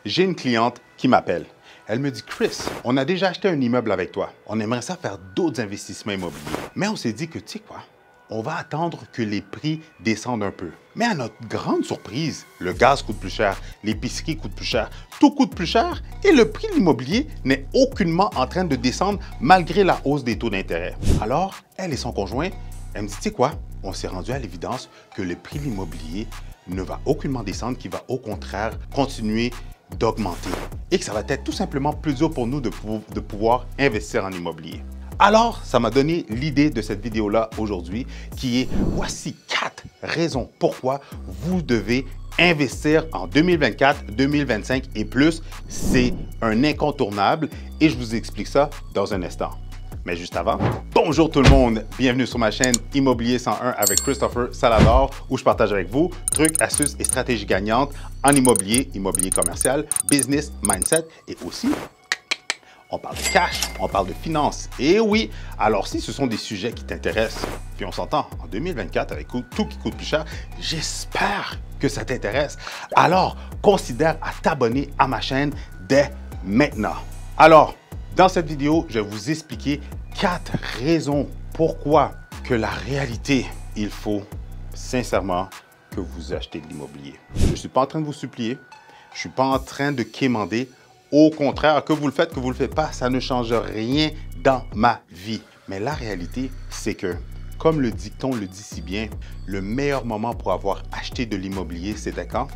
j'ai une cliente qui m'appelle. Elle me dit, Chris, on a déjà acheté un immeuble avec toi. On aimerait ça faire d'autres investissements immobiliers. Mais on s'est dit que, tu sais quoi, on va attendre que les prix descendent un peu. Mais à notre grande surprise, le gaz coûte plus cher, l'épicerie coûte plus cher, tout coûte plus cher et le prix de l'immobilier n'est aucunement en train de descendre malgré la hausse des taux d'intérêt. Alors, elle et son conjoint, elle me dit, tu sais quoi, on s'est rendu à l'évidence que le prix de l'immobilier ne va aucunement descendre, qu'il va au contraire continuer d'augmenter et que ça va être tout simplement plus dur pour nous de pouvoir investir en immobilier. Alors, ça m'a donné l'idée de cette vidéo-là aujourd'hui qui est voici 4 raisons pourquoi vous devez investir en 2024, 2025 et plus. C'est un incontournable et je vous explique ça dans un instant. Mais juste avant, bonjour tout le monde, bienvenue sur ma chaîne Immobilier 101 avec Christopher Salador où je partage avec vous trucs, astuces et stratégies gagnantes en immobilier, immobilier commercial, business, mindset et aussi on parle de cash, on parle de finances. Et oui, alors si ce sont des sujets qui t'intéressent, puis on s'entend en 2024 avec tout qui coûte plus cher, j'espère que ça t'intéresse. Alors, considère à t'abonner à ma chaîne dès maintenant. Alors, dans cette vidéo, je vais vous expliquer 4 raisons pourquoi que la réalité, il faut sincèrement que vous achetez de l'immobilier. Je ne suis pas en train de vous supplier, je ne suis pas en train de quémander. Au contraire, que vous le faites, que vous ne le faites pas, ça ne change rien dans ma vie. Mais la réalité, c'est que, comme le dicton le dit si bien, le meilleur moment pour avoir acheté de l'immobilier, c'était quand?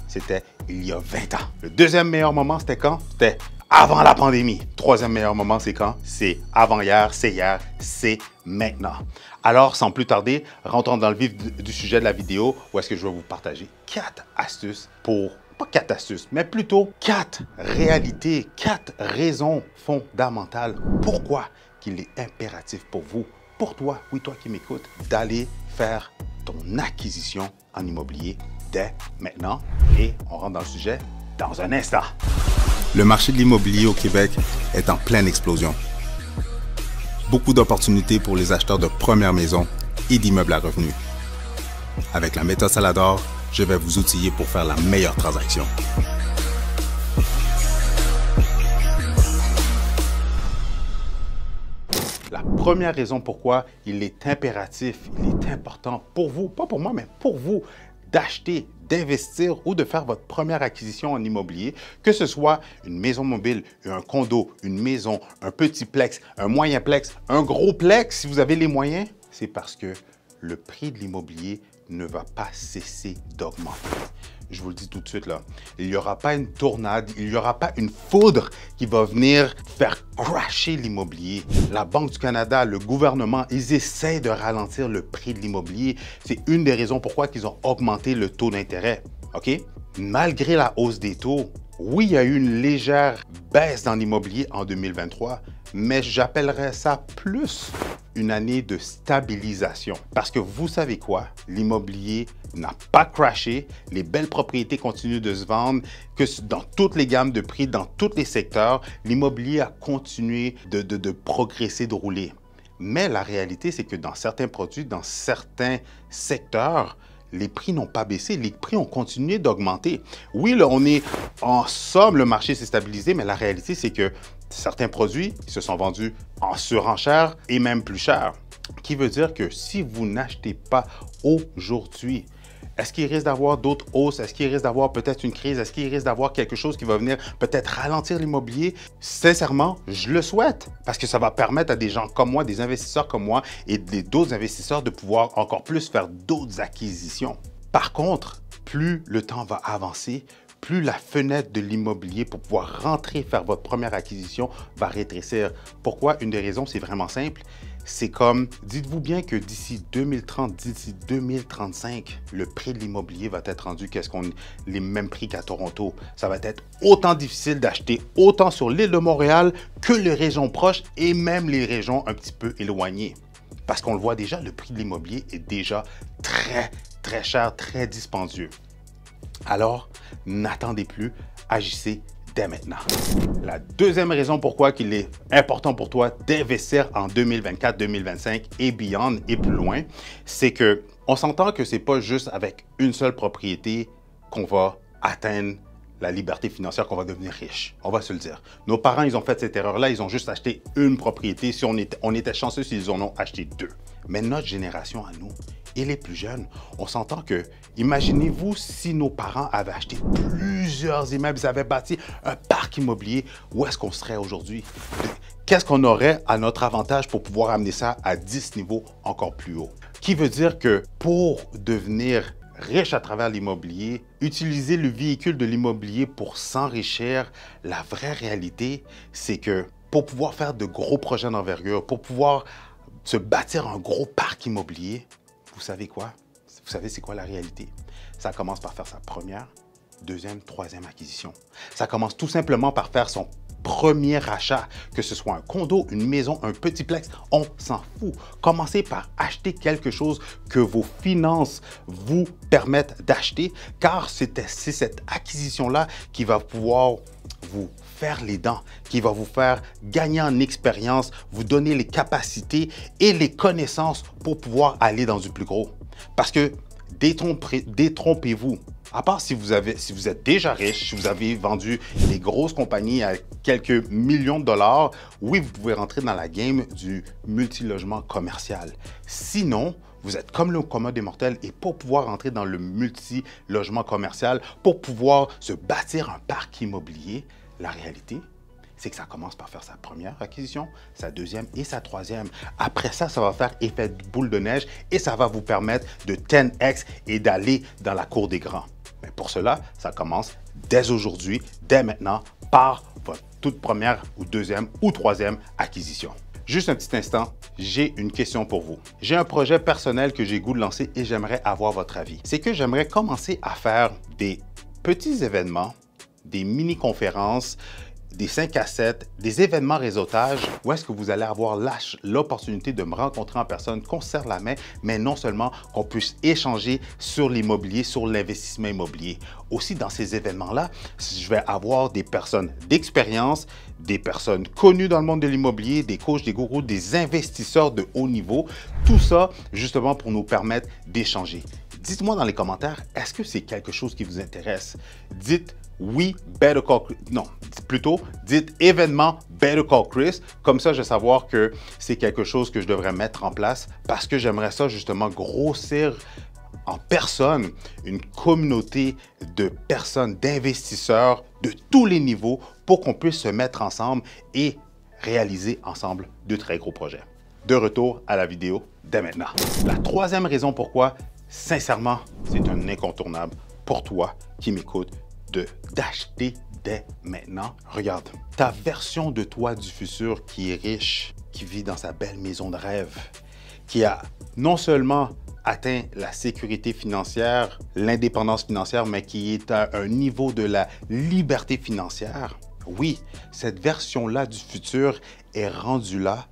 C'était il y a 20 ans. Le deuxième meilleur moment, c'était quand? C'était avant la pandémie. Troisième meilleur moment, c'est quand? C'est avant-hier, c'est maintenant. Alors, sans plus tarder, rentrons dans le vif du sujet de la vidéo où est-ce que je vais vous partager 4 astuces pour pas 4 astuces, mais plutôt 4 réalités, 4 raisons fondamentales. Pourquoi qu'il est impératif pour vous, pour toi, oui, toi qui m'écoutes, d'aller faire ton acquisition en immobilier dès maintenant. Et on rentre dans le sujet dans un instant. Le marché de l'immobilier au Québec est en pleine explosion. Beaucoup d'opportunités pour les acheteurs de première maison et d'immeubles à revenus. Avec la méthode Salador, je vais vous outiller pour faire la meilleure transaction. La première raison pourquoi il est impératif, il est important pour vous, pas pour moi, mais pour vous, d'acheter, d'investir ou de faire votre première acquisition en immobilier, que ce soit une maison mobile, un condo, une maison, un petit plex, un moyen plex, un gros plex, si vous avez les moyens, c'est parce que le prix de l'immobilier ne va pas cesser d'augmenter. Je vous le dis tout de suite là, il n'y aura pas une tornade, il n'y aura pas une foudre qui va venir faire crasher l'immobilier. La Banque du Canada, le gouvernement, ils essaient de ralentir le prix de l'immobilier. C'est une des raisons pourquoi ils ont augmenté le taux d'intérêt. OK? Malgré la hausse des taux, oui, il y a eu une légère baisse dans l'immobilier en 2023, mais j'appellerais ça plus une année de stabilisation. Parce que vous savez quoi? L'immobilier n'a pas crashé, les belles propriétés continuent de se vendre, que dans toutes les gammes de prix, dans tous les secteurs, l'immobilier a continué de progresser, de rouler. Mais la réalité, c'est que dans certains produits, dans certains secteurs, les prix n'ont pas baissé, les prix ont continué d'augmenter. Oui, là, on est en somme, le marché s'est stabilisé, mais la réalité, c'est que certains produits se sont vendus en surenchère et même plus cher. Qui veut dire que si vous n'achetez pas aujourd'hui, est-ce qu'il risque d'avoir d'autres hausses? Est-ce qu'il risque d'avoir peut-être une crise? Est-ce qu'il risque d'avoir quelque chose qui va venir peut-être ralentir l'immobilier? Sincèrement, je le souhaite parce que ça va permettre à des gens comme moi, des investisseurs comme moi et d'autres investisseurs de pouvoir encore plus faire d'autres acquisitions. Par contre, plus le temps va avancer, plus la fenêtre de l'immobilier pour pouvoir rentrer faire votre première acquisition va rétrécir. Pourquoi? Une des raisons, c'est vraiment simple. C'est comme, dites-vous bien que d'ici 2030, d'ici 2035, le prix de l'immobilier va être rendu les mêmes prix qu'à Toronto. Ça va être autant difficile d'acheter autant sur l'île de Montréal que les régions proches et même les régions un petit peu éloignées. Parce qu'on le voit déjà, le prix de l'immobilier est déjà très cher, très dispendieux. Alors, n'attendez plus, agissez dès maintenant. La deuxième raison pourquoi il est important pour toi d'investir en 2024, 2025 et beyond et plus loin, c'est qu'on s'entend que ce n'est pas juste avec une seule propriété qu'on va atteindre la liberté financière qu'on va devenir riche. On va se le dire. Nos parents, ils ont fait cette erreur-là. Ils ont juste acheté une propriété. Si on était chanceux s'ils en ont acheté deux. Mais notre génération à nous et les plus jeunes, on s'entend que, imaginez-vous si nos parents avaient acheté plusieurs immeubles, ils avaient bâti un parc immobilier, où est-ce qu'on serait aujourd'hui? Qu'est-ce qu'on aurait à notre avantage pour pouvoir amener ça à 10 niveaux encore plus haut? Qui veut dire que pour devenir riche à travers l'immobilier, utiliser le véhicule de l'immobilier pour s'enrichir, la vraie réalité, c'est que pour pouvoir faire de gros projets d'envergure, pour pouvoir se bâtir un gros parc immobilier, vous savez quoi? Vous savez c'est quoi la réalité? Ça commence par faire sa première, deuxième, troisième acquisition. Ça commence tout simplement par faire son premier achat, que ce soit un condo, une maison, un petit plex, on s'en fout. Commencez par acheter quelque chose que vos finances vous permettent d'acheter, car c'est cette acquisition-là qui va pouvoir vous faire les dents, qui va vous faire gagner en expérience, vous donner les capacités et les connaissances pour pouvoir aller dans du plus gros. Parce que détrompez-vous. À part si vous êtes déjà riche, si vous avez vendu des grosses compagnies à quelques millions de dollars, oui, vous pouvez rentrer dans la game du multilogement commercial. Sinon, vous êtes comme le commun des mortels et pour pouvoir entrer dans le multilogement commercial, pour pouvoir se bâtir un parc immobilier, la réalité, c'est que ça commence par faire sa première acquisition, sa deuxième et sa troisième. Après ça, ça va faire effet de boule de neige et ça va vous permettre de 10x et d'aller dans la cour des grands. Mais pour cela, ça commence dès aujourd'hui, dès maintenant, par votre toute première ou deuxième ou troisième acquisition. Juste un petit instant, j'ai une question pour vous. J'ai un projet personnel que j'ai goût de lancer et j'aimerais avoir votre avis. C'est que j'aimerais commencer à faire des petits événements, des mini-conférences, des 5 à 7, des événements réseautage où est-ce que vous allez avoir l'opportunité de me rencontrer en personne, qu'on se serre la main, mais non seulement qu'on puisse échanger sur l'immobilier, sur l'investissement immobilier. Aussi, dans ces événements-là, je vais avoir des personnes d'expérience, des personnes connues dans le monde de l'immobilier, des coachs, des gourous, des investisseurs de haut niveau. Tout ça, justement, pour nous permettre d'échanger. Dites-moi dans les commentaires, est-ce que c'est quelque chose qui vous intéresse? Dites oui, Better Call Chris. Non, plutôt, dites événement Better Call Chris. Comme ça, je vais savoir que c'est quelque chose que je devrais mettre en place parce que j'aimerais ça justement grossir en personne une communauté de personnes, d'investisseurs de tous les niveaux pour qu'on puisse se mettre ensemble et réaliser ensemble de très gros projets. De retour à la vidéo dès maintenant. La troisième raison pourquoi, sincèrement, c'est un incontournable pour toi qui m'écoutes d'acheter dès maintenant. Regarde, ta version de toi du futur qui est riche, qui vit dans sa belle maison de rêve, qui a non seulement atteint la sécurité financière, l'indépendance financière, mais qui est à un niveau de la liberté financière. Oui, cette version-là du futur est rendue là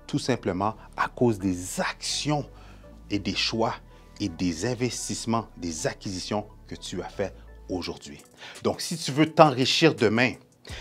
tout simplement à cause des actions et des choix et des investissements, des acquisitions que tu as fait aujourd'hui. Donc, si tu veux t'enrichir demain,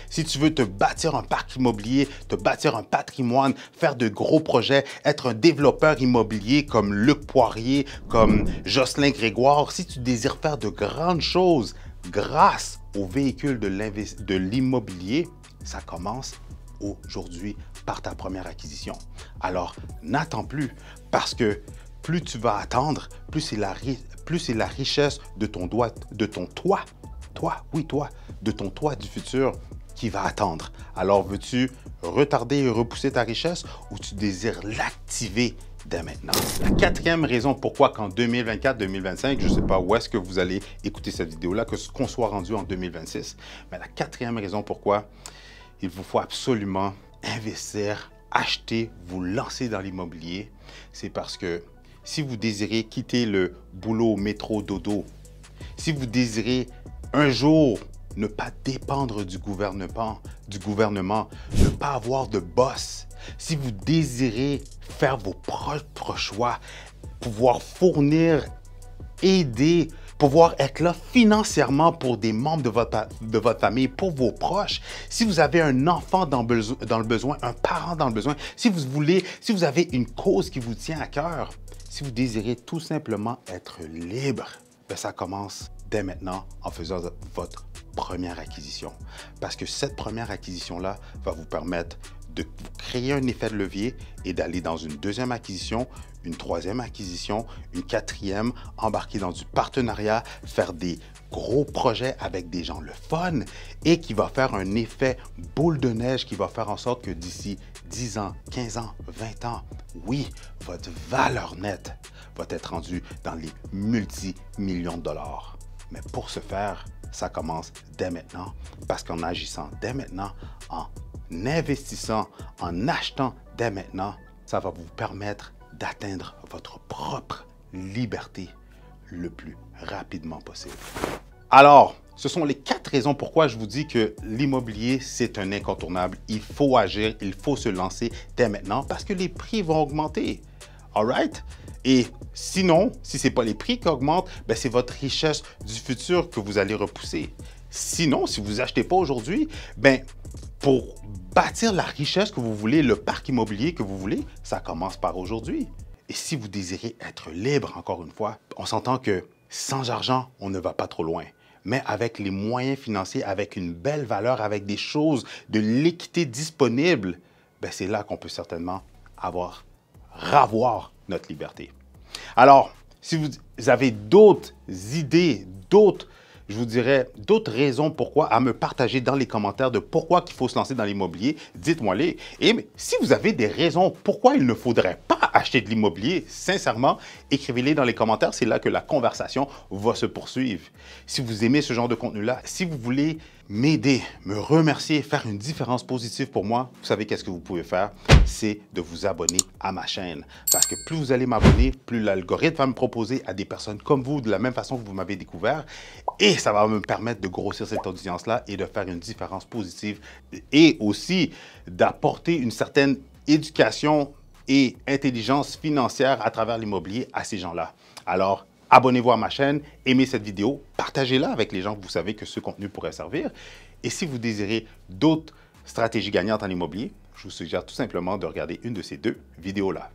si tu veux te bâtir un parc immobilier, te bâtir un patrimoine, faire de gros projets, être un développeur immobilier comme Luc Poirier, comme Jocelyn Grégoire, si tu désires faire de grandes choses grâce au véhicule de l'immobilier, ça commence aujourd'hui par ta première acquisition. Alors, n'attends plus parce que plus tu vas attendre, plus c'est la richesse de ton toit du futur qui va attendre. Alors, veux-tu retarder et repousser ta richesse ou tu désires l'activer dès maintenant? La quatrième raison pourquoi qu'en 2024-2025, je ne sais pas où est-ce que vous allez écouter cette vidéo-là, qu'on soit rendu en 2026, mais la quatrième raison pourquoi il vous faut absolument investir, acheter, vous lancer dans l'immobilier, c'est parce que si vous désirez quitter le boulot, métro, dodo, si vous désirez un jour ne pas dépendre du gouvernement, ne pas avoir de boss, si vous désirez faire vos propres choix, pouvoir fournir, aider, pouvoir être là financièrement pour des membres de votre famille, pour vos proches, si vous avez un enfant dans le besoin, un parent dans le besoin, si vous avez une cause qui vous tient à cœur, si vous désirez tout simplement être libre, ben ça commence dès maintenant en faisant votre première acquisition. Parce que cette première acquisition-là va vous permettre de créer un effet de levier et d'aller dans une deuxième acquisition, une troisième acquisition, une quatrième, embarquer dans du partenariat, faire des gros projets avec des gens le fun et qui va faire un effet boule de neige qui va faire en sorte que d'ici 10 ans, 15 ans, 20 ans, oui, votre valeur nette va être rendue dans les multi-millions de dollars. Mais pour ce faire, ça commence dès maintenant parce qu'en agissant dès maintenant, en investissant, en achetant dès maintenant, ça va vous permettre d'atteindre votre propre liberté le plus rapidement possible. Alors, ce sont les 4 raisons pourquoi je vous dis que l'immobilier, c'est un incontournable. Il faut agir, il faut se lancer dès maintenant parce que les prix vont augmenter. All right? Et sinon, si ce n'est pas les prix qui augmentent, ben c'est votre richesse du futur que vous allez repousser. Sinon, si vous n'achetez pas aujourd'hui, ben pour bâtir la richesse que vous voulez, le parc immobilier que vous voulez, ça commence par aujourd'hui. Et si vous désirez être libre, encore une fois, on s'entend que sans argent, on ne va pas trop loin. Mais avec les moyens financiers, avec une belle valeur, avec des choses de l'équité disponible, ben c'est là qu'on peut certainement ravoir notre liberté. Alors, si vous avez d'autres idées, je vous dirais, d'autres raisons pourquoi à me partager dans les commentaires de pourquoi il faut se lancer dans l'immobilier, dites-moi-les. Et si vous avez des raisons pourquoi il ne faudrait pas acheter de l'immobilier, sincèrement, écrivez-les dans les commentaires. C'est là que la conversation va se poursuivre. Si vous aimez ce genre de contenu-là, si vous voulez m'aider, me remercier, faire une différence positive pour moi, vous savez qu'est-ce que vous pouvez faire? C'est de vous abonner à ma chaîne. Parce que plus vous allez m'abonner, plus l'algorithme va me proposer à des personnes comme vous, de la même façon que vous m'avez découvert. Et ça va me permettre de grossir cette audience-là et de faire une différence positive et aussi d'apporter une certaine éducation et intelligence financière à travers l'immobilier à ces gens-là. Alors, abonnez-vous à ma chaîne, aimez cette vidéo, partagez-la avec les gens que vous savez que ce contenu pourrait servir. Et si vous désirez d'autres stratégies gagnantes en immobilier, je vous suggère tout simplement de regarder une de ces 2 vidéos-là.